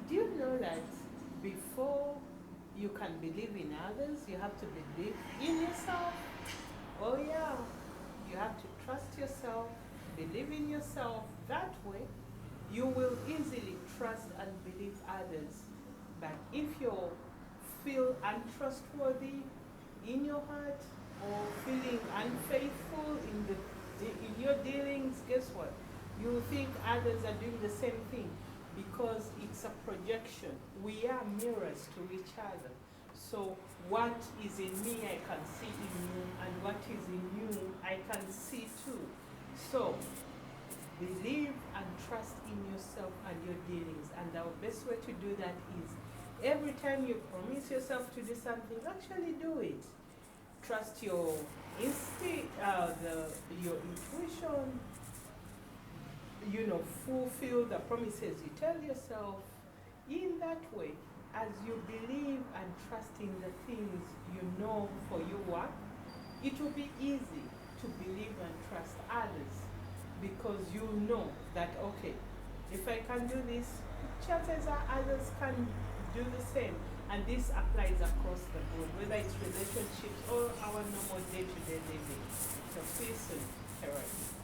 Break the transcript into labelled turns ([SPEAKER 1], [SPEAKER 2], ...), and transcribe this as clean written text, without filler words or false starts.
[SPEAKER 1] Do you know that before you can believe in others, you have to believe in yourself? Oh, yeah. You have to trust yourself, believe in yourself. That way, you will easily trust and believe others. But if you feel untrustworthy in your heart or feeling unfaithful in your dealings, guess what? You think others are doing the same thing because it's a projection. We are mirrors to each other. So what is in me, I can see in you, and what is in you, I can see too. So believe and trust in yourself and your dealings. And the best way to do that is every time you promise yourself to do something, actually do it. Trust your instinct, your intuition, fulfill the promises you tell yourself. In that way, as you believe and trust in the things you know for your work, it will be easy to believe and trust others because you know that, okay, if I can do this, chances are others can do the same. And this applies across the board, whether it's relationships or our normal day-to-day living. So see you soon. All right.